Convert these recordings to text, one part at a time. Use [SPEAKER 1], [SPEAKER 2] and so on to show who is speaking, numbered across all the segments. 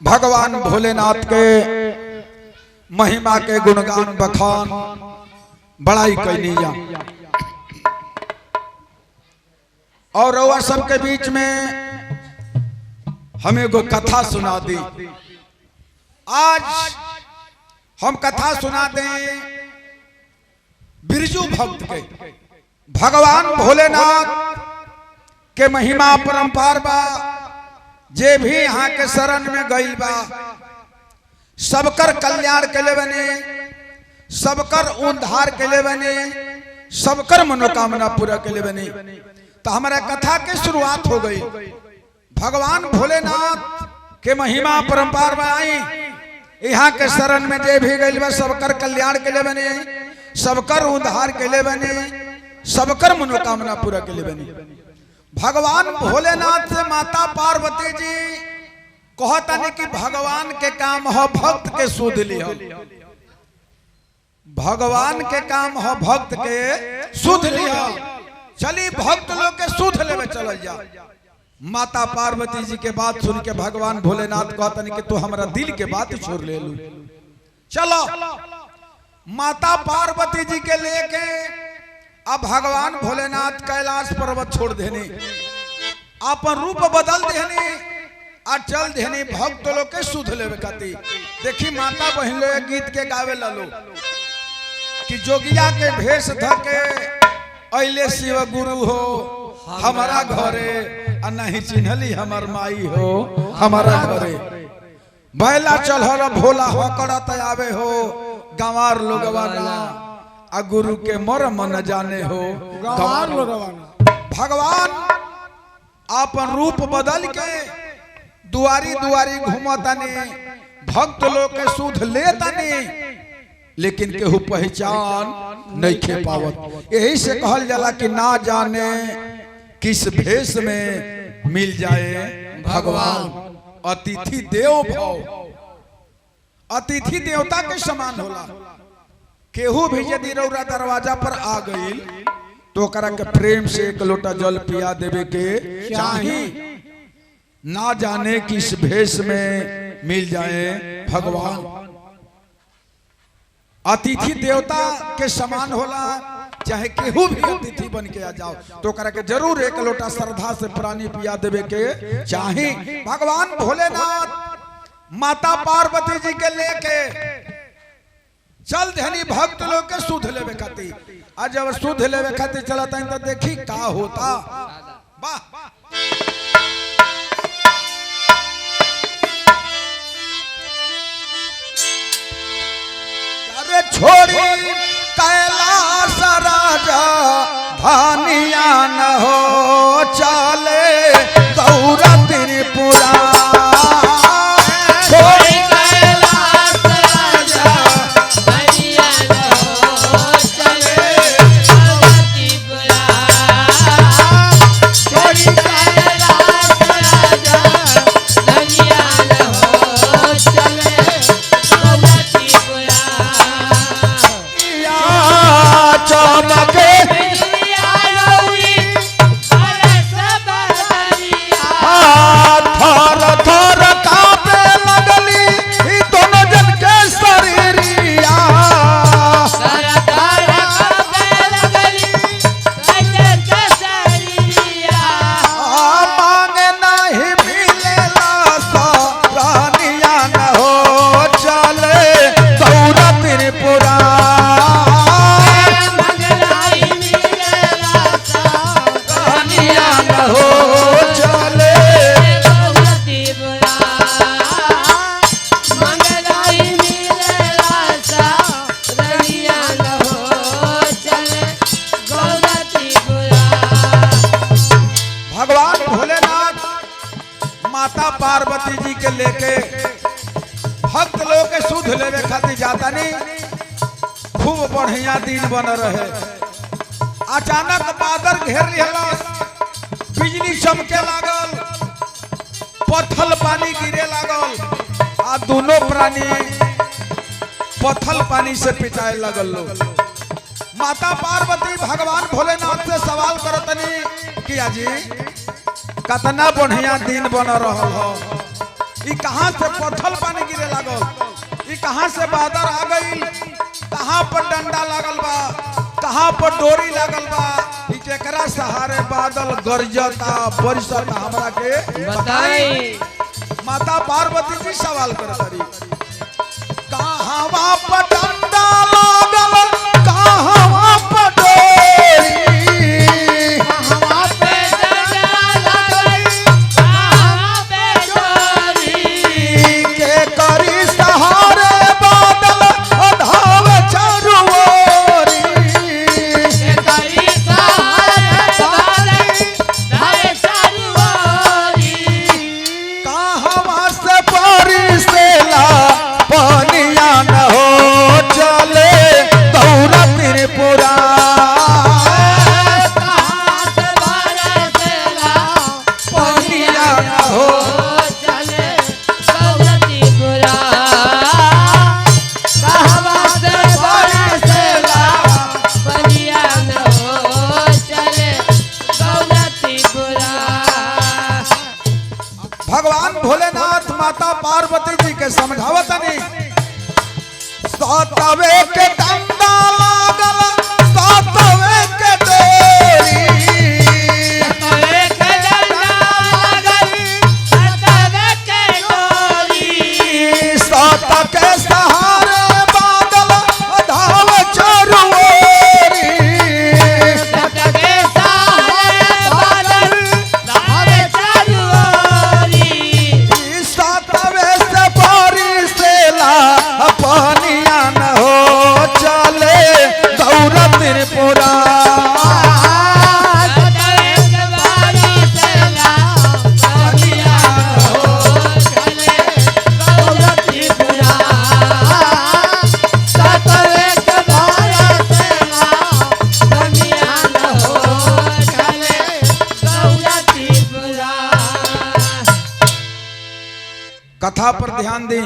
[SPEAKER 1] भगवान भोलेनाथ के महिमा के गुणगान बखान बड़ाई कैनिया और रउआ सबके बीच में हमें को कथा सुना दी। आज हम कथा सुना दें बिरजू भक्त के। भगवान भोलेनाथ के महिमा परंपार बा, जे भी यहाँ के शरण में गईल बा सबकर कल्याण के लिए बने, सबकर उद्धार के लिए बने, सबकर मनोकामना पूरा के लिए बने। तो हमारा कथा की शुरुआत हो गई। भगवान भोलेनाथ के महिमा परंपार में आई, यहाँ के शरण में जे भी गईल बा सबकर कल्याण के लिए बने, सबकर उद्धार के लिए बने, सबकर मनोकामना पूरा के लिए बने। भगवान भोलेनाथ से माता पार्वती जी कहता नहीं कि भगवान के काम हो भक्त के सुध लिया। भगवान के काम हो भक्त के सुध लिया। चली भक्त लोग के सुध लेवे चल जा। माता पार्वती जी के बात सुन के भगवान भोलेनाथ कहता नहीं कि तू हमारा दिल के बात छोड़ ले लू। चलो माता पार्वती जी के लेके अब भगवान भोलेनाथ कैलाश पर्वत छोड़ देने, अपन रूप बदल देने और चल देने भक्त लोग के सुध लेवे खाती। देखी माता बहन लोग गीत के गावे लालो कि जोगिया के भेष धके अइले शिव गुरु हो हमारा घरे, नहीं चिन्हली हमर माई हो हमारा घरे। बैला चलहर भोला हो करत आवे हो गंवार लोगवाना, आ गुरु के मर्म न जाने हो गंवार लोगवाना। भगवान अपन रूप बदल के दुआरी दुआरी घूमतानी, भक्त लोग के सुध लेतानी, लेकिन केहू पहचान नहीं खे पावत। यही से कहल जाला कि ना जाने किस भेष में मिल जाए भगवान। अतिथि देव भव, अतिथि देवता के समान होला। केहू भी यदि रउरा दरवाजा पर आ गईल तो ओकरा के प्रेम से एक लोटा जल पिया देवे के चाही। ना जाने किस भेष में मिल जाए भगवान। अतिथि देवता के समान होला, चाहे केहू भी अतिथि बन के आ जाओ तो ओकरा के जरूर एक लोटा श्रद्धा से पानी पिया देवे के चाही। भगवान भोलेनाथ माता पार्वती जी के लेके चल धनी भक्त लोग के सुध लेवे खाती। आज जब सुध लेवे खाती चलता तो देखी का होता। वाह अरे छोड़ी कैलाश राजा धानिया न हो चले गौरा त्रिपुरा। पार्वती जी के लेके भक्त लोग के सुध लेवे खातिर जाता नहीं। खूब बढ़िया दिन बन रहे, अचानक बादल घेर लिया, बिजली चमके लागल, पत्थल पानी गिरे लागल, आ दोनों प्राणी पत्थल पानी से पिटाए लगल लोग। माता पार्वती भगवान भोलेनाथ से सवाल करतनी कि आजी कतना बढ़िया दिन बन रहा हो, ई कहां से पत्थर पानी गिरे लागल, ई कहां से बादल आ गई, कहां पर डंडा लागल बा, कहां पर डोरी लागल बा, ई केकरा सहारे बादल गरजता बरसता हमरा के बताई। माता पार्वती जी सवाल करतरी कहां पर डंडा लागल, कहां पर डोरी,
[SPEAKER 2] कहां पे डंडा लागल, कहां पे डोरी,
[SPEAKER 1] के करी सहारे बादल अधाव चरुओरी,
[SPEAKER 2] के करी सहारे बादल धावे चरुओरी,
[SPEAKER 1] कहां से परिसेला पनिया न हो चले दौरा त्रिपुरा,
[SPEAKER 2] कहां से बरसेला
[SPEAKER 1] पनिया न हो
[SPEAKER 2] चले गौरतीपुरा, कहां से बरसेला पनिया न हो चले गौरतीपुरा।
[SPEAKER 1] भगवान भोलेनाथ माता पार्वती जी के समझावतनी सातवे के डंडा लागल, सातवे के डोरी,
[SPEAKER 2] सतवे के डंडा लागल, सतवे के डोरी,
[SPEAKER 1] सात के सहारे बादल अधाव चरुओरी,
[SPEAKER 2] सतवे सहारे बादल धावे चरुओरी,
[SPEAKER 1] सातवे से परिसेला पनिया न हो चले दौरा त्रिपुरा,
[SPEAKER 2] सतवे के बरसेला पनिया न हो चले गौरतीपुरा, सतवे के बरसेला पनिया न हो चले गौरतीपुरा।
[SPEAKER 1] कथा पर ध्यान दी।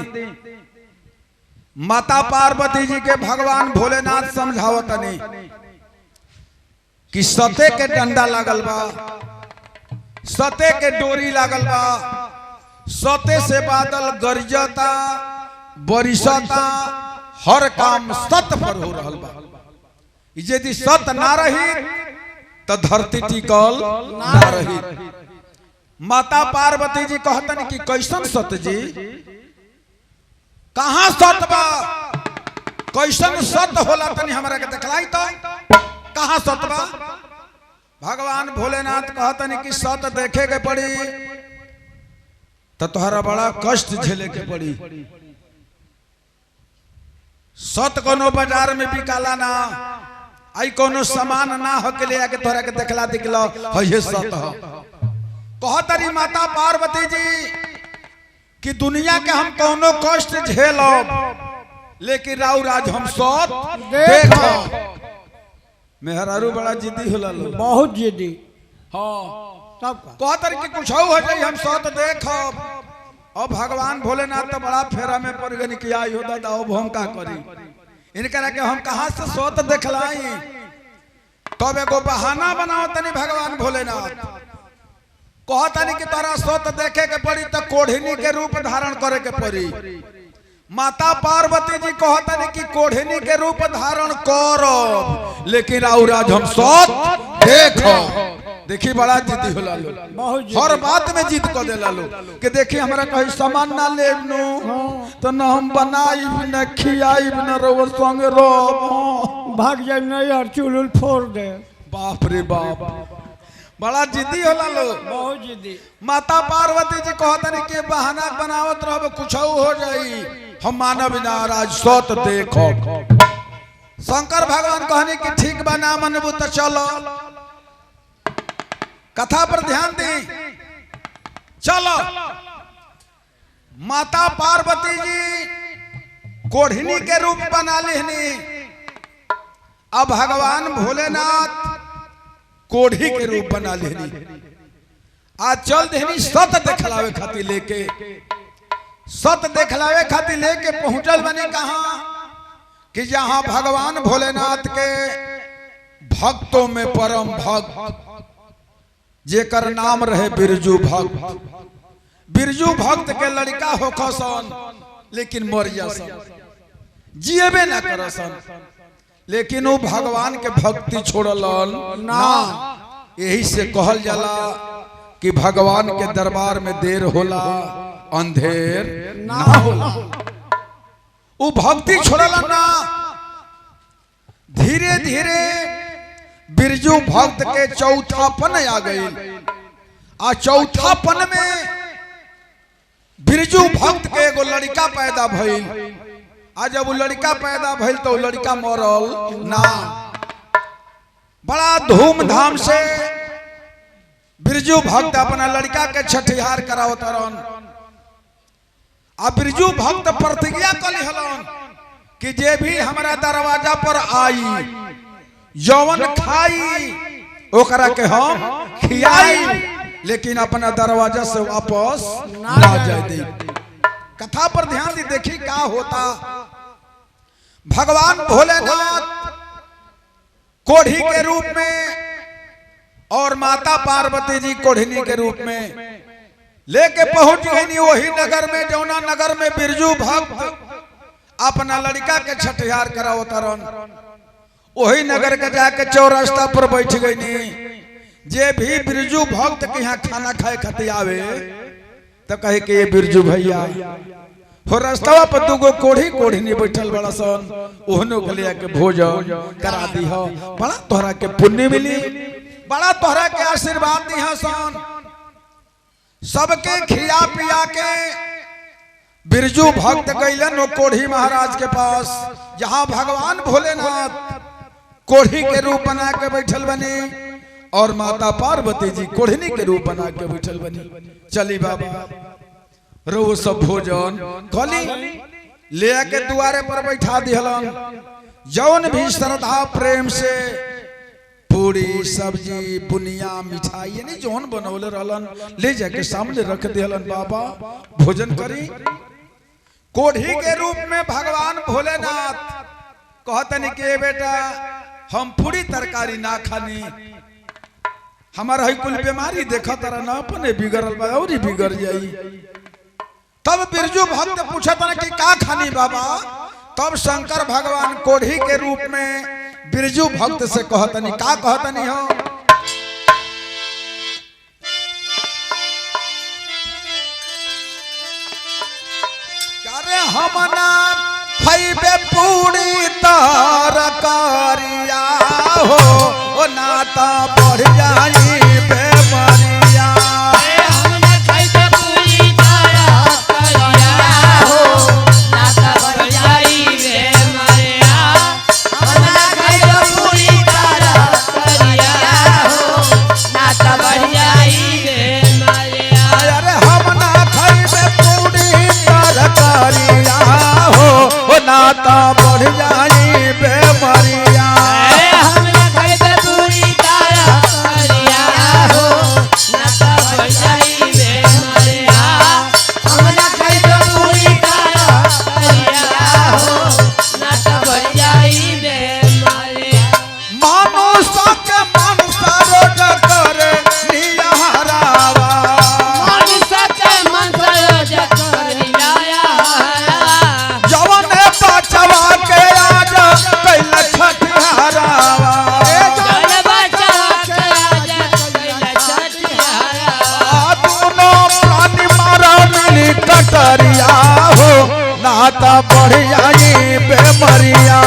[SPEAKER 1] माता पार्वती जी के भगवान भोलेनाथ समझावतनी कि सते के डंडा लागल बा, सते के डोरी लागल बा, सते से बादल गरजता बरिसता, हर काम सत पर हो रहल बा। यदि सत ना रही तो धरती टिकल ना रही। माता पार्वती जी कहतन कि कैसन सत जी, कहां सत बा, कैसन सत होला तनी हमरा के दिखलाई तो, कहां सत बा। भगवान भोलेनाथ कहतन कि सत देखे के पड़ी तो तोहरा बड़ा कष्ट झेले के पड़ी। सत कोनो बाजार में बिकाला ना, आई कोनो सामान ना हो के ले आके तोहरा के देखला दिखला है ये सत हो। कहतरी माता पार्वती जी कि दुनिया के हम कोनो कष्ट झेलब, लेकिन राउ राज हम सत देखो। मेहरारू बड़ा जिद्दी होला लो,
[SPEAKER 3] बहुत जिद्दी।
[SPEAKER 1] हाँ
[SPEAKER 3] सबका
[SPEAKER 1] कहतर कि कुछ हो जाई हम सत देखब। अब भगवान भोलेनाथ तो बड़ा फेरा में पड़ गए कि आई हो दादा अब हम का करी, इनकरा के हम कहां से सत देखलाई। तब एगो बहाना बनाओ तनी भगवान भोलेनाथ, कहतनी कि तोरा सत देखे के पड़ी तो कोढ़नी के रूप धारण करे के पड़ी। माता पार्वती जी कहतनी कि कोढ़नी के रूप धारण करब, लेकिन राज हम सत देखो। देखी बड़ा जिद्दी होला लो,
[SPEAKER 3] बहुत जिद्दी।
[SPEAKER 1] हर बात में जिद कर देला लो कि देखी हमरा कहीं सामान ना ले नो तो न हम बनाई न खियाई न रोवर संग रोब।
[SPEAKER 3] भाग जाए नहीं यार, चुल फोड़ दे।
[SPEAKER 1] बाप रे बाप, बड़ा जिद्दी होला लो।
[SPEAKER 3] बहुत जिद्दी।
[SPEAKER 1] माता पार्वती जी कहतनी कि बहाना बनावत रहब कुछ हो जाई, हम मानव नाराज सत देखो। शंकर भगवान कहनी कि ठीक बा ना मनबू तो चलो। कथा पर ध्यान दी, चलो। माता पार्वती जी कोढ़नी के रूप बना लेहनी, अब भगवान भोलेनाथ कोढ़ी के रूप बना लेनी। आज चल देनी सत देखलावे खातिर लेके, सत देखलावे खातिर लेके पहुंचल बने कहा कि जहां भगवान भोलेनाथ के भक्तों में परम भक्त जेकर नाम रहे बिरजू भक्त। बिरजू भक्त के लड़का होखसन लेकिन मर जासन, जिएबे ना करसन, लेकिन वो भगवान के भक्ति छोड़लन ना। यही से कहल जाला कि भगवान के दरबार में देर होला अंधेर ना होला। वो भक्ति छोड़लन ना। धीरे धीरे बिरजू भक्त के चौथापन आ गई। आ चौथापन में बिरजू भक्त के एगो लड़का पैदा भइल। आ जब वो लड़का पैदा भइल तो लड़का मरल ना। बड़ा धूमधाम से बिरजू भक्त अपना लड़का के छठिहार करावत रहन। आ बिरजू भक्त प्रतिज्ञा कली हलन कि जे भी हमारा दरवाजा पर आई जौवन खाई ओकरा के हम खियाई, लेकिन अपना दरवाजा से वापस ना जाए दे। कथा पर ध्यान दी, देखी क्या होता। भगवान भोलेनाथ कोढ़ी के रूप में और माता पार्वती जी कोढ़नी के रूप में लेके पहुंच गई वही नगर में, जौना नगर में बिरजू भक्त अपना लड़का के छठिहार करावत रहन। वही नगर के जाके चौरास्ता पर बैठ गई। जे भी बिरजू भक्त के यहाँ खाना खाए खातिर आवे तो कहे कि ये बिरजू भैया हो, रास्ता पर दूगो कोढ़ी नहीं बैठल बड़ा सन, ओहनो के लिए के भोजन करा दी हो, बड़ा तोहरा के पुण्य मिली, बड़ा तोहरा के आशीर्वाद दी सन। सबके खिया पिया के बिरजू भक्त गईलन वो कोढ़ी महाराज के पास, जहां भगवान भोलेनाथ कोढ़ी के रूप बना के बैठल बनी और माता पार्वती जी कोढ़नी के रूप बना के बैठल बनी। चली बाबा रो सब भोजन खली ले के द्वारे पर बैठा दिहलन। जौन भी श्रद्धा प्रेम से पूरी सब्जी बुनिया मिठाई यानी जौन बनौले रहलन ले जाके सामने रख दिहलन। बाबा भोजन करी। कोढ़ी के रूप में भगवान भोलेनाथ कहतनी के बेटा हम पूरी तरकारी ना खानी, हमारा ही कुल बीमारी देखा तारा ना अपने बिगड़ल बा और बिगड़ जाई। तब बिरजू भक्त पूछा था कि का खानी बाबा। तब शंकर भगवान कोढ़ी के रूप में बिरजू भक्त से कहतनी का कहतनी हो। अरे हम ना खैबे पूरी तरकारिया हो, ओ नाता बढ़ जाई बेमरिया।
[SPEAKER 2] हम ना खैबे पूरी तरकारिया हो, नाता बढ़ जाई बेमरिया। हम ना खैबे पूरी तरकारिया हो, नाता बढ़ जाई बेमरिया।
[SPEAKER 1] अरे हम ना खैबे पूरी तरकारिया हो, ओ नाता बढ़ जाई बेमरिया।
[SPEAKER 2] हम ना खैबे पूरी तरकारिया हो, नाता बढ़ जाई बेमरिया। हम ना खैबे पूरी तरकारिया हो, नाता बढ़ जाई बेमरिया।
[SPEAKER 1] मानुषा के मानुषा रोज करे नियहरावा।
[SPEAKER 2] मनुष्य के मन सरोज कर लिया
[SPEAKER 1] जवन बचवा के आज कैल छठिहारावा।
[SPEAKER 2] जल बचा के आज कैल छठिहारा।
[SPEAKER 1] दोनों प्राणी मारा मिली कटरिया हो, नाता बढ़ जाई बेमरिया।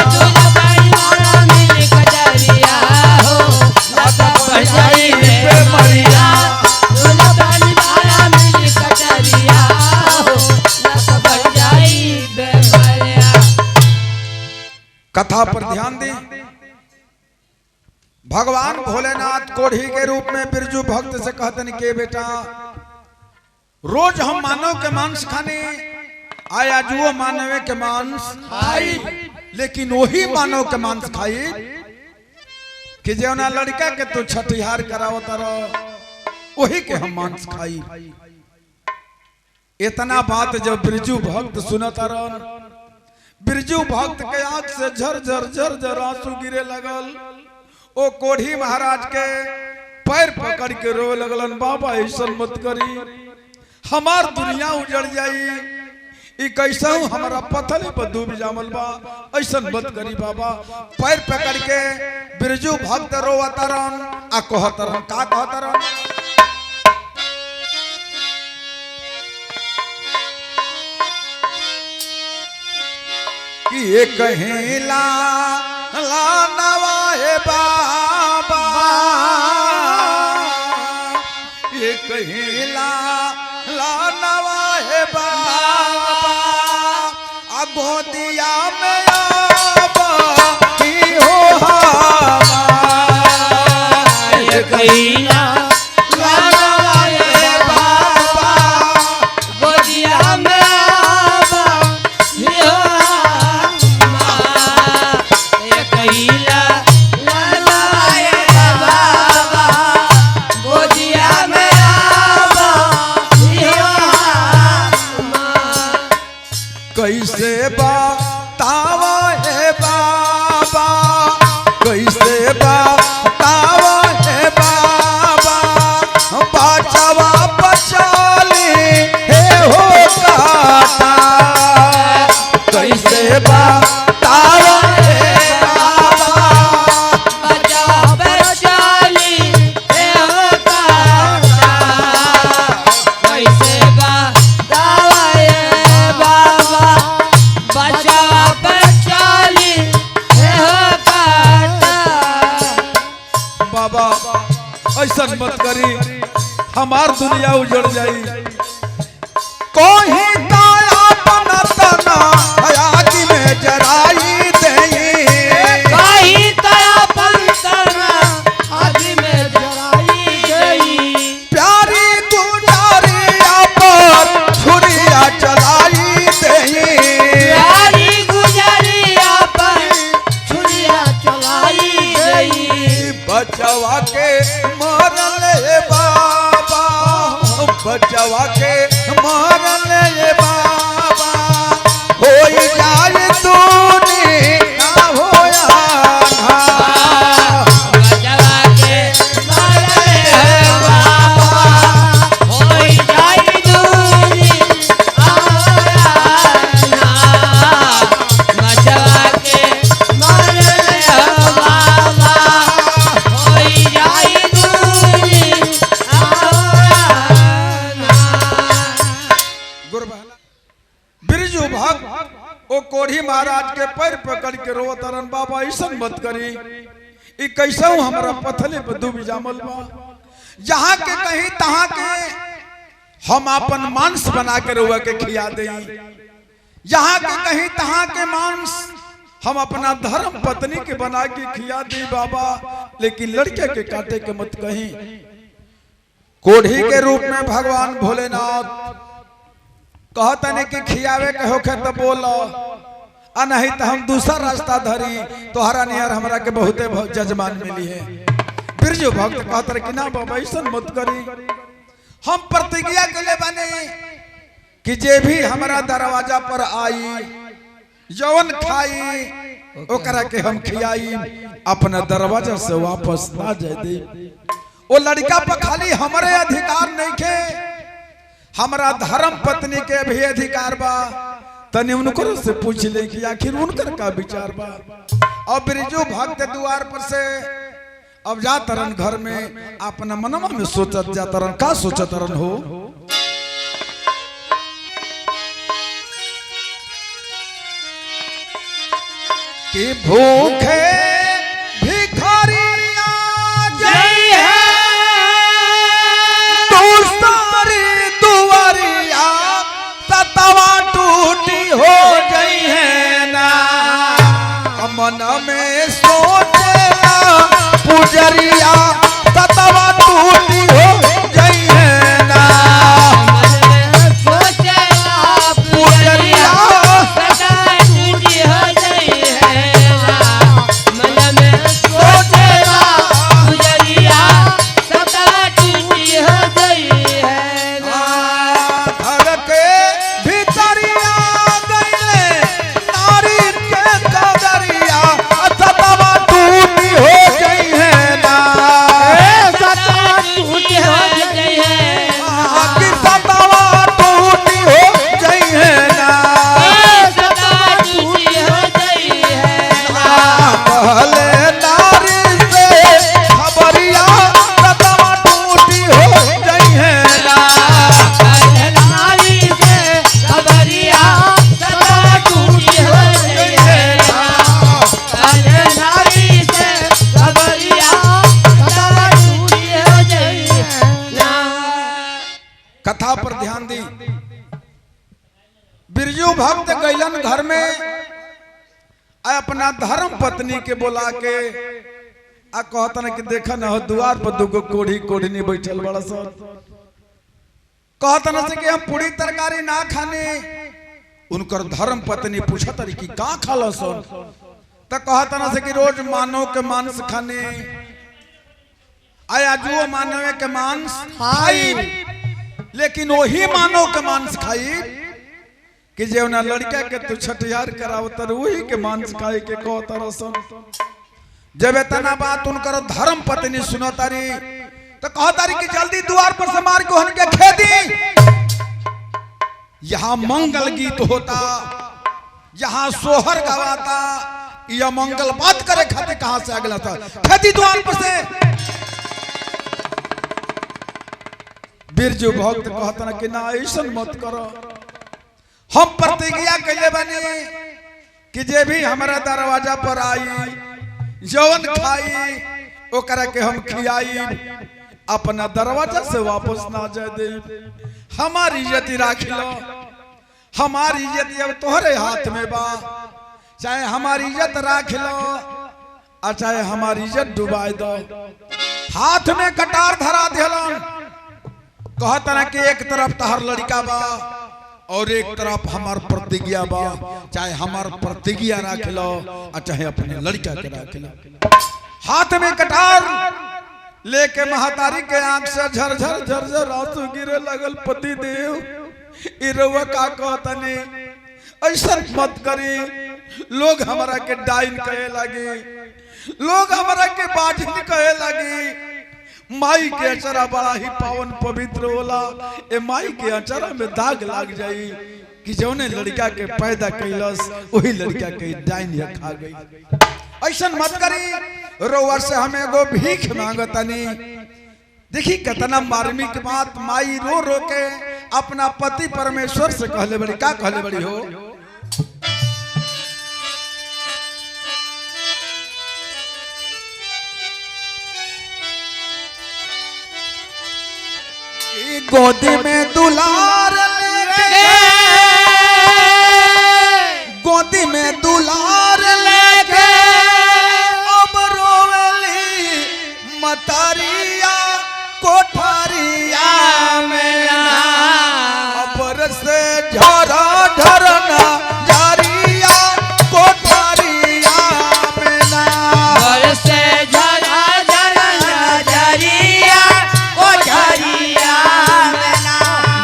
[SPEAKER 2] दूल्हा बाई मारा मिली कटरिया हो, नाता बढ़ जाई बेमरिया। दूल्हा बाई मारा मिली कटरिया हो, नाता बढ़ जाई बेमरिया।
[SPEAKER 1] कथा पर ध्यान दी। भगवान भोलेनाथ कोढ़ी के रूप में बिरजू भक्त से कहतन के बेटा रोज हम मानव के मांस खाने आया जुओ मानव के मांस खाई, लेकिन वही मानव के मांस खाई कि जौना लड़का के तो छठिहार करावत रहो वही के हम मांस खाई। इतना बात जब बिरजू भक्त सुनता रहन, बिरजू भक्त के आंख से झर आंसू गिरे लगल। ओ कोढ़ी महाराज के पैर पकड़ के रोए लगलन, बाबा ऐसा मत करी, हमार दुनिया उजड़ जाई। ई कैसा हमारा पथली पर डूब जामल बा, ऐसा मत करी बाबा। पैर पकड़ के बिरजू भक्त रोवतरन आ कहतरन, का कहतरन? कि ये कहेला ला नवाए बाबा, ये कहेला ला नवाए बाबा, आ गोदिया में आबा की हो हमार।
[SPEAKER 2] ये कहिला ला नवाए बाबा, गोदिया में आबा की हो हमार। ये कहिला ला नवाए बाबा, गोदिया में आबा की हो हमार।
[SPEAKER 1] कैसे बतावा हे बाबा, कैसे बतावा हे बाबा, बचवा बचाली हे हो काटा। कैसे बतावा हे बाबा,
[SPEAKER 2] बचा बचाली हे होता कैसे बतावे बाबा, बचा बचाली हे होता।
[SPEAKER 1] बाबा ऐसा मत करी, हमार दुनिया उजड़ जाई। कोही ताया बनतना हयाती में जराई देई,
[SPEAKER 2] कहीं तया पंतना आदि में जराई गई।
[SPEAKER 1] प्यारी गुजारिया पर छुरिया चलाई देई।
[SPEAKER 2] प्यारी गुजरिया पर छुरिया चलाई गई।
[SPEAKER 1] बचवा के मारल हे बाबा, बचवा के मारल हे बाबा, होई जाए दुनिया होया ना।
[SPEAKER 2] बचवा के मारे है बाबा, होई जाई दूरी आना। बचवा के मारे है बाबा, होई जाई दूरी आना।
[SPEAKER 1] गुरबहला बिरजू भाग ओ कोढ़ी महाराज के पैर पकड़ के रोवतरन, बाबा ऐसा मत करी। ई कैसे हमारा पथले पे डूब जामल बा। जहाँ के कहीं तहाँ के हम अपन मांस बना के रोवा के खिया देई। जहाँ के कहीं तहाँ के मांस हम अपना धर्म पत्नी के बना के खिया दी बाबा, लेकिन लड़के के काटे के मत कहीं। कोढ़ी के रूप में भगवान भोलेनाथ कहता नहीं कि खियावे के होखे तो बोलो, आ नहीं तो हम दूसरा रास्ता धरी। तोहरा नियर हमरा के बहुते जजमान मिली है। बिरजू भक्त कहता रहे कि ना बाबा ऐसा मत करी। हम प्रतिज्ञा के ले बने कि जे भी हमारा दरवाजा पर आई, जवन खाई ओकरा के हम खियाई, अपना दरवाजा से वापस ना जाए दे। वो लड़का पर खाली हमारे अधिकार नहीं के, हमारा धर्म पत्नी के भी अधिकार बा। तनी उनको से पूछ ले कि आखिर उनकर का विचार बा। और बिरजू भक्त द्वार पर से अब जातरन घर में, अपना मनवा में सोचत जातरन, का सोचतरन हो? कि भूखे भिखारिया
[SPEAKER 2] जय है
[SPEAKER 1] दूसरी दुआरिया सतवा टूटी हो गई है ना। मन में सोचेला पुजरिया सतवा टूटी हो गई है ना।
[SPEAKER 2] सोचेला
[SPEAKER 1] पुजरिया
[SPEAKER 2] सदा टूटी हो गई है ना। मन में सोचेला गुजरिया सदा टूटी हो गई है ना।
[SPEAKER 1] घर के भीतरिया गईले नारी के कदरिया सतवा टूटी हो गई है ना। बिरजू भक्त गैलन घर में अपना धर्म पत्नी के बुला के आ कहतन कि देखा न हो द्वार पर दुगो कोढ़ी कोढ़नी बैठल बड़ा सा कहतन से कि हम पूरी तरकारी ना खाने उनकर धर्म पत्नी पूछत रही कि का खाला सो तो कहतन से कि रोज मानव के मांस खाने आया जो मानव के मांस खाई लेकिन वही मानव के मांस खाई कि जेवना लड़का के तू छठियार करावतर वही के मांस खाए के कहतर सन जब इतना बात उनकर धर्म पत्नी सुनो तारी तो कहो तारी कि जल्दी द्वार पर से मार को उनके खेती यहाँ मंगल गीत होता यहाँ सोहर गवाता यह मंगल बात करे खाते कहां से अगला था खेती द्वार पर से बिरजू भक्त कहता ना कि ना ऐसा मत करो हम प्रतिज्ञा कैले बनी कि जे भी हमारा दरवाजा पर आई जवन खाई ओकरा के हम खियाई अपना दरवाजा से वापस ना जाए दे हमारी इज्जत राख लो हमारी इज्जत अब तोहरे हाथ में बा चाहे हमारी इज्जत राख लो और चाहे हमारी इज्जत डुबाई दो हाथ में कटार धरा दिलन कहता ना कि एक तरफ तहर लड़का बा और एक तरफ हमार प्रतिज्ञा बा चाहे हमार प्रतिज्ञा राख लो और चाहे अपने लड़का के राख लो हाथ में कटार लेके महतारी के आंख से झरझर झरझर आंसू गिरे लगल पति देव इरवा का कहतने ऐसा मत करी लोग हमारा के डाइन कहे लगे लोग हमारा के बाढ़ कहे लगे माई के अचरा बड़ा ही पावन पवित्र होला ए माई के अचरा में दाग लाग जाई कि जौने लड़का के पैदा कैलस वही लड़का के डाइन खा गई ऐसा मत करी रोवर से हमें एगो भीख मांगतनी देखी कितना मार्मिक बात माई रो रो के अपना पति परमेश्वर से कहले बड़ी का कहले बड़ी हो गोदी में दुलार लेके गोदी में दुलार लेके अब रोवली मतारिया कोठारिया में अबर से झरा झरना जारिया कोठारिया में ना
[SPEAKER 2] घर से झरा झरना जारिया कोठारिया में ना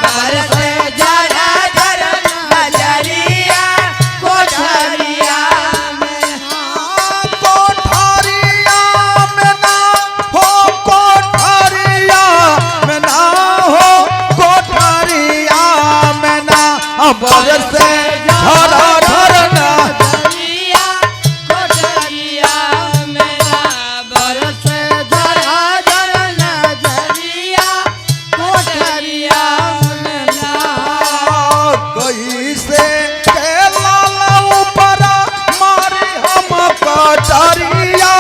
[SPEAKER 2] घर से झरा झरना जारिया कोठारिया में
[SPEAKER 1] कोठारिया में ना हो कोठारिया में ना हो कोठारिया में ना अबर से झरा झरना
[SPEAKER 2] जारिया कोठारिया में ना घर से झरा झरना जारिया कोठारिया में ना
[SPEAKER 1] कैसे के लाला ऊपर मारी हम कोठारिया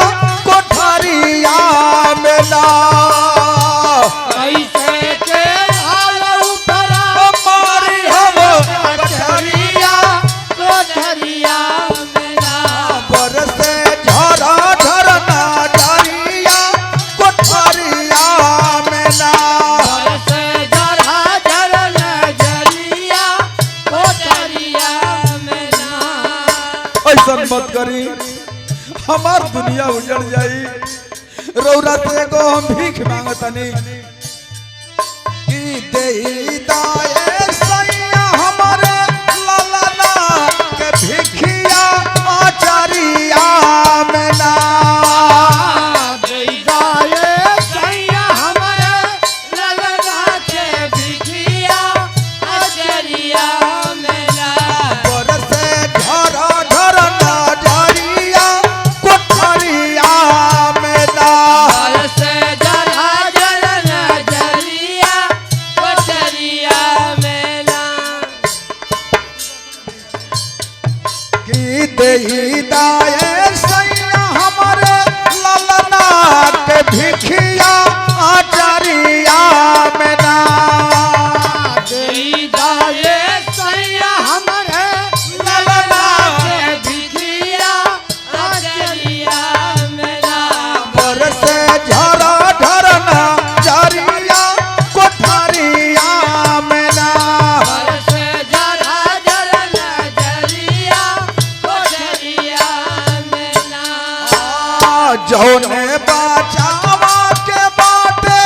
[SPEAKER 1] कोठारिया में ना
[SPEAKER 2] कैसे के हाल ऊपर
[SPEAKER 1] मारी हम
[SPEAKER 2] कोठरिया कोठरिया में ना
[SPEAKER 1] अबर से झरा झरना जारिया कोठारिया में ना
[SPEAKER 2] घर से झरा झरना जारिया कोठरिया में ना
[SPEAKER 1] ऐसा मत करी हमार दुनिया उजड़ जाई रौरा से एगो हम भीख मांगतनी कि देई दाए सैया हमारे ललना के भिखिया आचारिया में ना
[SPEAKER 2] गाये सैया हमारे ललना के भिखिया अजरिया में ना
[SPEAKER 1] अबर से झरा झरना जारिया कोठरिया में ना
[SPEAKER 2] घर से झरा झरना जारिया कोठरिया में ना
[SPEAKER 1] कि देई दाए सैया हमारे ललना के भिखिया आचारिया में ना
[SPEAKER 2] गाये सैया हमारे
[SPEAKER 1] जौने बाचावा के बाटे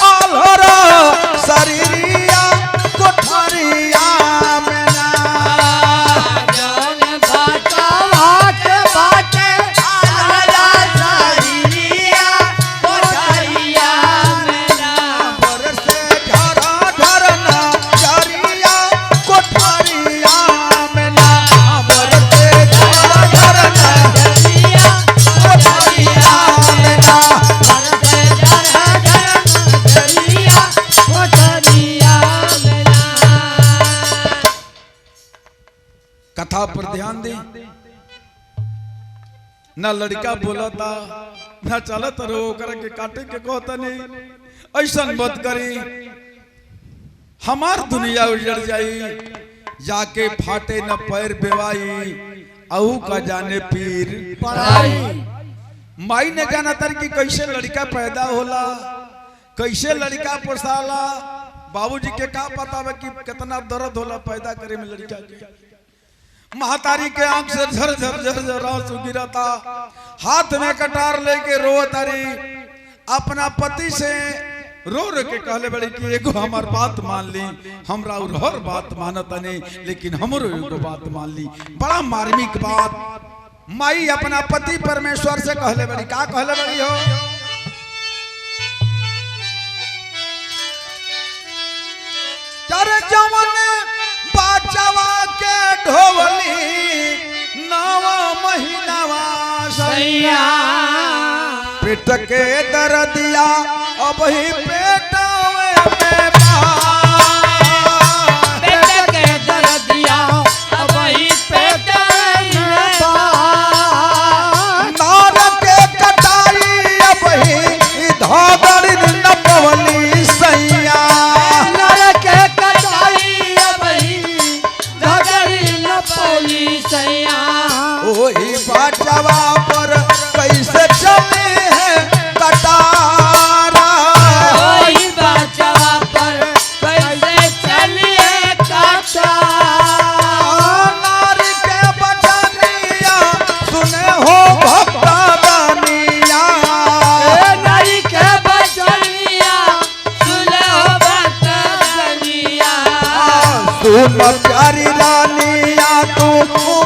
[SPEAKER 1] अलहरा शरीरिया कोठरिया में ना
[SPEAKER 2] जौन बाटावा के बाटे अलहरा शरीरिया कोठरिया में ना
[SPEAKER 1] बरसे झरा झरना चरिया कोठरिया में ना बरसे झरा झरना
[SPEAKER 2] शरीरिया
[SPEAKER 1] कोठरिया में ना
[SPEAKER 2] बरसे झरा झरा शरीरिया कोठरिया में ना।
[SPEAKER 1] कथा पर ध्यान दी ना लड़का बोलता ना चलत रो ओकरा के काटे के कहता नहीं ऐसा मत करी हमार दुनिया उजड़ जाई जाके फाटे न पैर बेवाई अहू का जाने पीर
[SPEAKER 3] पढ़ाई
[SPEAKER 1] माई ने जाना तर कि कैसे लड़का पैदा होला कैसे लड़का पोसाला बाबूजी के का पता बा कि कितना दर्द होला पैदा करे में लड़का के महतारी के आंख से झर झर झर झर आंसू गिरता हाथ में कटार लेके रोतारी अपना पति से रो रो के कहले बड़ी कि एगो हमार बात मान ली हमरा और हर बात मानता नहीं लेकिन हमरो एगो बात मान ली बड़ा मार्मिक बात माई अपना पति परमेश्वर से कहले बड़ी का कहले बड़ी हो चर जवन बाचवा के ढोवली नवा महीनावा
[SPEAKER 2] सैया
[SPEAKER 1] पेट के दर्दिया अब ही पेटावे में बा
[SPEAKER 2] पेट के दर्दिया अब ही पेट में बा
[SPEAKER 1] नार के कटाई अब ही धोगड़ी न पवली सैया
[SPEAKER 2] नर के कटाई अब ही धगड़ी न पोली सैया
[SPEAKER 1] ओही बाचवा पर कैसे चले है कटारा
[SPEAKER 2] ओही बाचवा पर कैसे चलिए काटा
[SPEAKER 1] नारी के बचनिया सुने हो भक्ता बनिया
[SPEAKER 2] नरी के बचनिया सुने हो भक्त बनिया
[SPEAKER 1] सुन प्यारी रानिया तू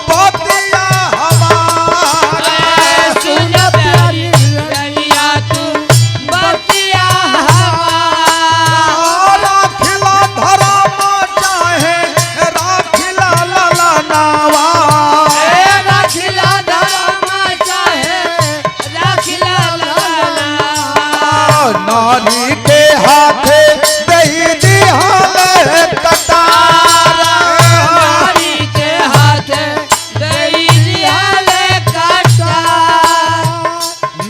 [SPEAKER 1] बतिया हमारा
[SPEAKER 2] सुन प्यारी रनिया तू बतिया हमारा
[SPEAKER 1] राखिला धर्म चाहे राखिला ललनावा
[SPEAKER 2] राखिला धर्म चाहे राखिला लाला
[SPEAKER 1] नारी के हाथे दही दिहाले कटारा
[SPEAKER 2] नारी के हाथ दई दियाले काटा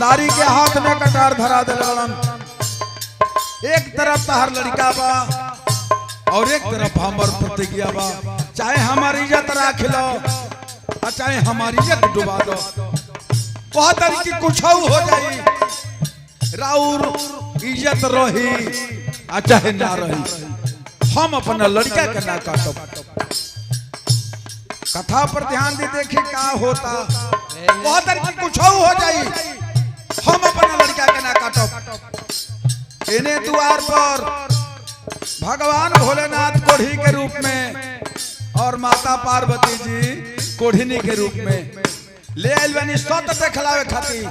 [SPEAKER 1] नारी के हाथ में कटार धरा दिलन एक तरफ तहर लड़का बा और एक तरफ हमर प्रतिज्ञा बा चाहे हमारी इज्जत राख लो और चाहे हमारी इज्जत डुबा दो बहुत की कुछ हो जाई राउर इज्जत रही आ चाहे ना रही हम अपना लड़का के ना काटब कथा पर ध्यान दे देखी का होता बहुत की कुछ हो जाई हम अपना लड़का के ना काटब इन्हें द्वार पर भगवान भोलेनाथ कोढ़ी के रूप में और माता पार्वती जी कोढ़िनी के रूप में ले आइल बनी सत देखलावे खातिर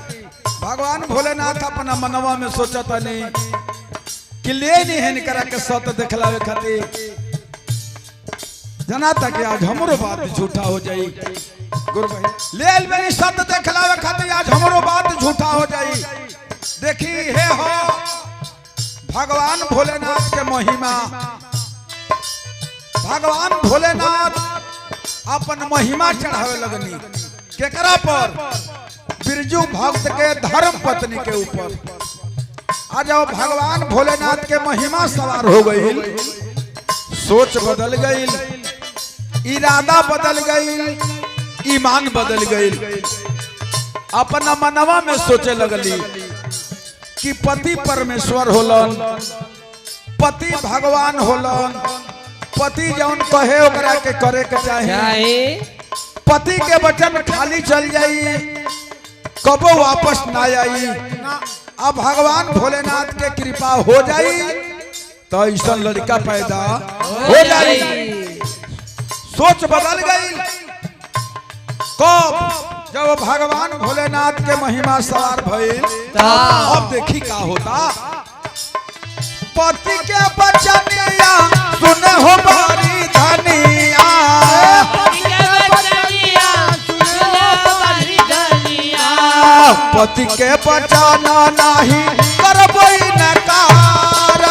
[SPEAKER 1] भगवान भोलेनाथ अपना मनवा में सोचता नहीं कि ले नहीं है करा के सत देखलावे खातिर जना था कि आज हमरो बात झूठा हो जाई गुरु भाई ले आइल बनी सत देखलावे खातिर आज हमरो बात झूठा हो जाई देखी हे हो भगवान भोलेनाथ के महिमा भगवान भोलेनाथ अपन महिमा चढ़ावे लगनी केकरा पर बिरजू भक्त के धर्म पत्नी के ऊपर आज जब भगवान भोलेनाथ के महिमा सवार हो गई सोच बदल गई इरादा बदल गई ईमान बदल गई अपना मनवा में सोचे लगली कि पति परमेश्वर होलन पति भगवान होलन पति जौन कहे ओकरा के करे के चाहे पति के वचन खाली चल जाई कबो वापस ना आई। अब भगवान भोलेनाथ के कृपा हो जाई तो ऐसा लड़का पैदा हो जाई। सोच बदल गई कब जब भगवान भोलेनाथ के महिमा सवार भइल। अब देखी का होता। पति के बचनिया सुने हो बारी धनिया, पति के बचाना नहीं करबई नकार,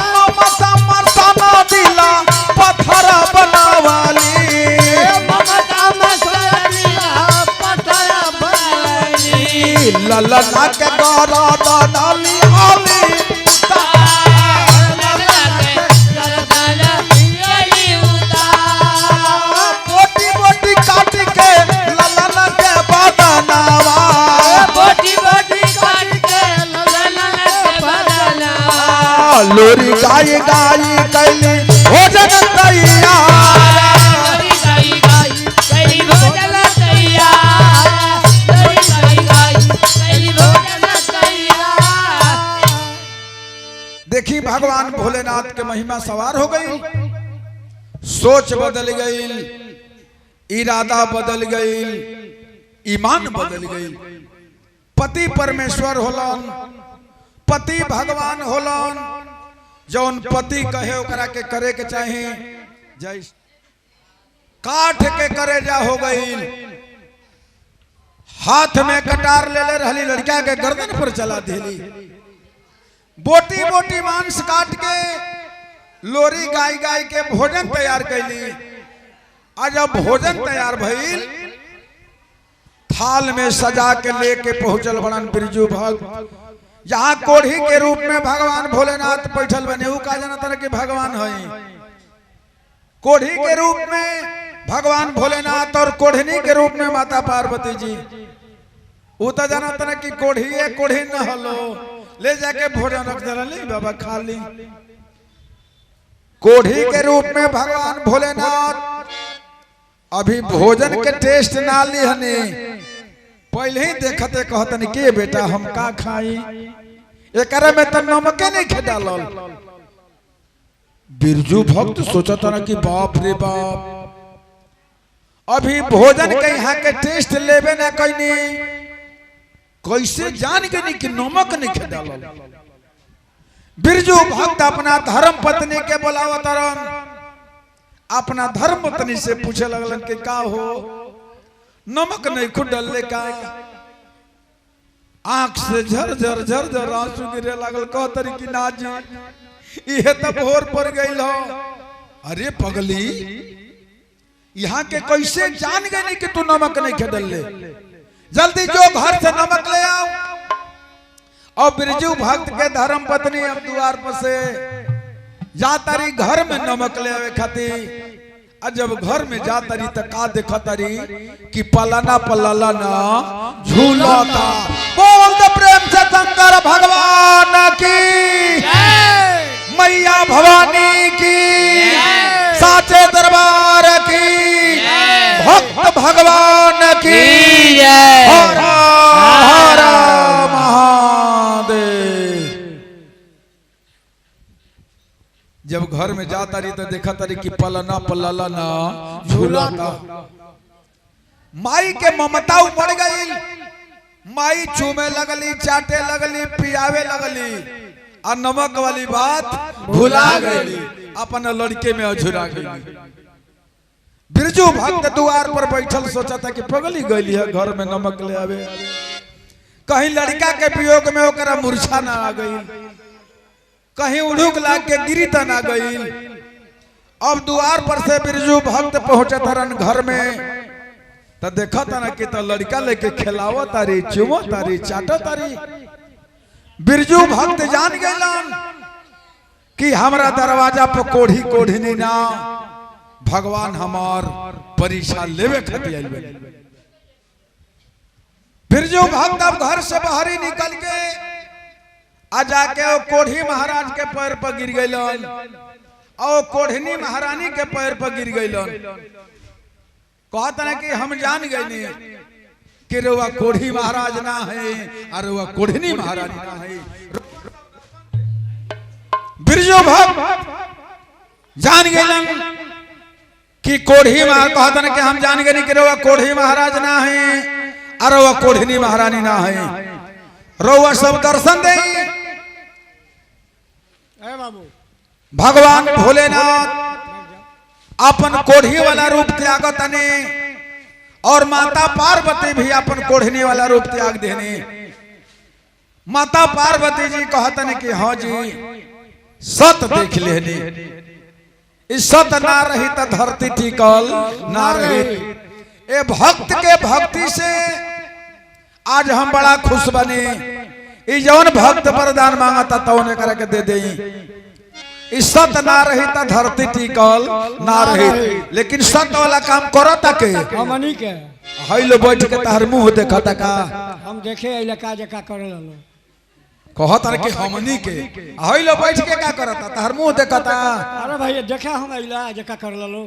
[SPEAKER 1] ममता मरसाना दिला पत्थर बनावाली, ललना के गौरा दाली आली बोटी बोटी काट के ललना के बदनावा, लोरी गाय गाय कैली भोजन तैयार, देखी भगवान भोलेनाथ के महिमा सवार हो गई। सोच बदल गई, इरादा बदल गई, ईमान बदल गई। पति परमेश्वर होलन, पति भगवान होलन। जौन पति कहे ओकरा के करे के चाहे, जय काठ के करे जा हो गई। हाथ में कटार ले ले रहली, लड़का के गर्दन पर चला दिली। बोटी बोटी मांस काट के लोरी गाय गाय के भोजन तैयार कैली। आज जब भोजन तैयार भइल, थाल में सजा के लेके पहुंचल बड़न बिरजू भक्त। जहां कोढ़ी के रूप में भगवान भोलेनाथ बैठल बने, ऊ का जाना तरह के भगवान है। कोढ़ी के रूप में भगवान भोलेनाथ और कोढ़नी के रूप में माता पार्वती जी। ऊ तो जाना तरह की कोढ़ी कोढ़ी न हलो, ले जाके भोजन रख दे बाबा खा ली। कोढ़ी के रूप में भगवान भोलेनाथ अभी भोजन के टेस्ट ना ली हने, पहले ही देखते कहतन के बेटा हम का खाई, एकरा में तो नमक नहीं खे डालल। बिरजू भक्त सोचत ना कि बाप रे बाप, अभी भोजन के यहाँ के टेस्ट लेबे ना कैनी, कैसे जान गई कि नमक नहीं खे डालल। बिरजू भक्त अपना धर्म पत्नी के बोलावतरन, अपना धर्म पत्नी से पूछे लगलन कि का हो नमक नहीं खुद डलले का। आंख से झर झर आंसू गिरे लागल। कहतरी कि ना जी इहे तब भोर पड़ गई हो। अरे पगली, यहाँ के कैसे जान गई कि तू नमक नहीं खे डलले, जल्दी जो घर से नमक ले आओ। और बिरजू भक्त के धर्म पत्नी अब द्वार पर से जातारी घर में नमक ले आवे खातिर। और जब घर में जातारी तो का देखा तारी कि पलाना पलाना झूला था। बोल दे प्रेम से शंकर भगवान की, मैया भवानी की, साचे दरबार की, भक्त भगवान की, हर हर महादेव। जब घर में जाता रही तो देखा तारी कि पलना पलाना झूला था। माई के ममता उमड़ गई। माई चूमे लगली, चाटे लगली, पियावे लगली, और नमक वाली बात भुला गई, अपना लड़के में अझुरा गई। बिरजू भक्त द्वार पर बैठल सोचा था कि पगली गई है घर में नमक ले आवे, कहीं लड़का के वियोग में ओकरा मूर्छा ना आ गई, कहीं उड़ूक लाग के गिरी त ना गई। अब द्वार पर से बिरजू भक्त पहुंचे थरन घर में, तो देखा था ना कि तो लड़का लेके खिलावो तारी, चुमो तारी, चाटो तारी। बिरजू भक्त जान गए कि हमारा दरवाजा पर कोढ़ी कोढ़नी ना, भगवान हमार परीक्षा लेवे खातिर आइल बा। बिरजू भक्त अब घर से बाहर ही निकल के आ जाके वो कोढ़ी महाराज के पैर पर गिर गइलन, और कोढ़नी महारानी के पैर पर गिर गइलन। कहता ना कि हम जान गए नहीं कि रुआ कोढ़ी महाराज ना है और रुआ कोढ़नी महारानी ना है। बिरजू भक्त जान गए कि कोढ़ी महाराज, कहता ना कि हम जान गए नहीं कि रुआ कोढ़ी महाराज ना है और रुआ कोढ़नी महारानी ना है। रुआ सब दर्शन दे
[SPEAKER 3] बाबू
[SPEAKER 1] भगवान भोलेनाथ अपन कोढ़ी वाला रूप त्यागत ने और माता पार्वती भी अपन कोढ़नी वाला रूप त्याग देने। माता पार्वती जी कहतन कि हाँ जी सत देख लेने, इस सत ना रही तो धरती टिकल ना रही। ए भक्त के भक्ति से आज हम बड़ा खुश बने। ई जौन भक्त वरदान मांगता तौने करके दे दे। इस सत ना रही तो धरती टिकल ना रही। लेकिन सत वाला काम करो तके
[SPEAKER 3] हमनी के
[SPEAKER 1] हइलो बैठ के तहर मुंह देखता का
[SPEAKER 3] हम देखे इलाका जका करे लो
[SPEAKER 1] कहता कि हमनी के हइलो बैठ के का करता तहर मुंह देखता।
[SPEAKER 3] अरे भाई देखा हम इला जका कर लो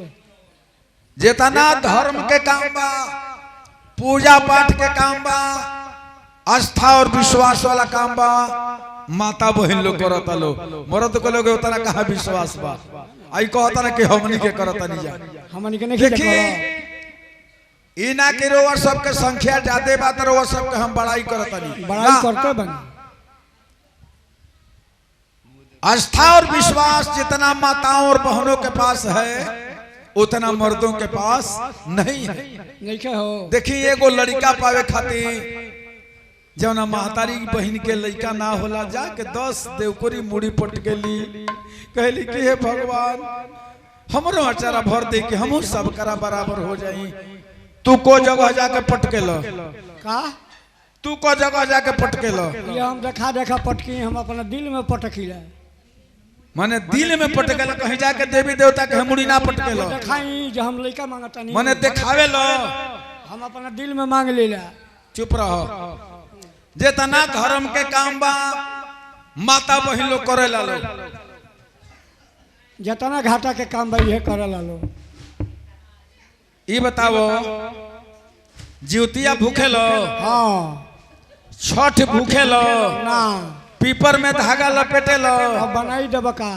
[SPEAKER 1] जितना धर्म के काम बा, पूजा पाठ के काम बा, आस्था और विश्वास वाला काम बा, माता बहन लोग करता लो। मरद को लोग उतना कहा विश्वास बा। आई कहता ना कि हमनी के करता नहीं जा।
[SPEAKER 3] हमनी के नहीं
[SPEAKER 1] देखिए ई ना कि रोवर सबके संख्या ज्यादा बा तो रोवर सबके हम बड़ाई करता नहीं।
[SPEAKER 3] बड़ाई करते बन
[SPEAKER 1] आस्था और विश्वास जितना माताओं और बहनों के पास है उतना मर्दों के पास नहीं है।
[SPEAKER 3] नहीं के हो
[SPEAKER 1] देखिए एगो लड़का पावे खातिर जौना महतारी बहन के लड़का ना होला जाके 10 देवकोरी मुड़ी पट के ली कहली कि हे भगवान हमरो अचारा भर दे कि हमहू सब करा बराबर हो जाई। तू को जगह जाके पटके लो
[SPEAKER 3] का
[SPEAKER 1] तू को जगह जाके पटके लो।
[SPEAKER 3] ये हम देखा देखा पटकी हम अपना दिल में पटकीला
[SPEAKER 1] माने दिल में पटके लो, कहीं जाके देवी देवता के मुड़ी ना पटके लो।
[SPEAKER 3] देखाई जो हम लड़का मांगता नहीं
[SPEAKER 1] माने दिखावे लो,
[SPEAKER 3] हम अपना दिल में मांग लेला।
[SPEAKER 1] चुप रहो। जितना धर्म के काम बा माता बहन लोग करे ला लो।
[SPEAKER 3] जितना घाटा के काम बा ये करे ला लो।
[SPEAKER 1] ये बताओ ज्योतिया भूखे लो,
[SPEAKER 3] हाँ
[SPEAKER 1] छठ भूखे लो,
[SPEAKER 3] ना
[SPEAKER 1] पीपर में धागा लपेटे लो।
[SPEAKER 3] अब बनाई देब का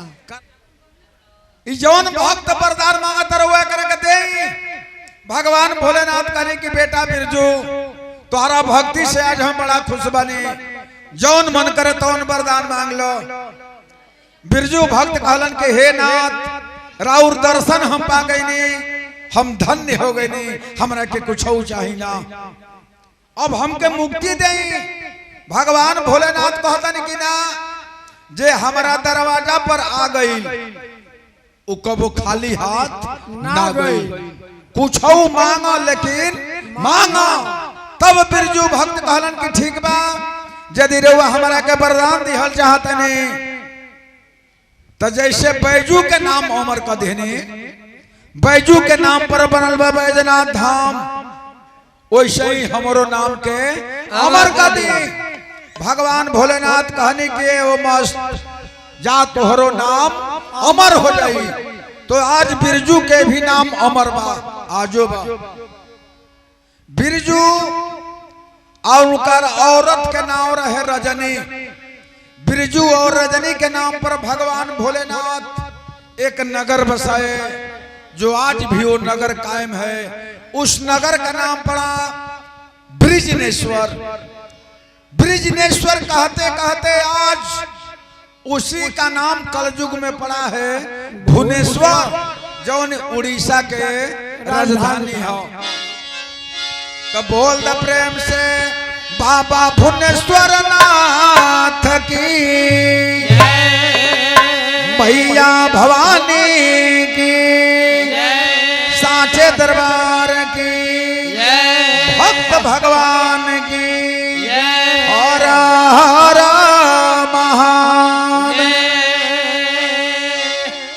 [SPEAKER 1] ई जौन भक्त वरदान मांगत रहुआ करके दे। भगवान भोलेनाथ कहने की बेटा बिरजू तोहरा भक्ति से आज हम बड़ा खुश बने। जौन मन करे तौन वरदान मांग लो। बिरजू भक्त कहलन के हे नाथ राउर दर्शन हम पा गईनी, हम धन्य हो गईनी, हमरा के कुछ चाहिए ना। अब हमके मुक्ति दे। भगवान भोलेनाथ कहतन कि ना जे हमारा दरवाजा पर आ गई उ कबो खाली हाथ ना गई। कुछ मांगो लेकिन मांगो। तब बिरजू भक्त कहलन कि ठीक बा यदि रउआ हमरा के वरदान दिहल चाहतनी तो जैसे बैजू के नाम अमर कर देने, बैजू के नाम पर बनल बा बैजनाथ धाम, वैसे ही हमरो नाम के अमर कर दी। भगवान भोलेनाथ कहने के वो मस्त जा तोहरो नाम अमर हो जाई। तो आज बिरजू के भी नाम अमर बा, आजो बा। बिरजू और उनकर औरत के नाम रहे रजनी। बिरजू और रजनी के नाम पर भगवान भोलेनाथ एक नगर बसाए जो आज भी वो नगर कायम है। उस नगर का नाम पड़ा ब्रिजनेश्वर। ब्रिजनेश्वर कहते कहते आज उसी का नाम कलयुग में पड़ा है भुवनेश्वर, जो उड़ीसा के राजधानी है। तो बोल द प्रेम से बाबा भुवनेश्वर नाथ की, मैया भवानी की, सांचे दरबार की, भक्त भगवान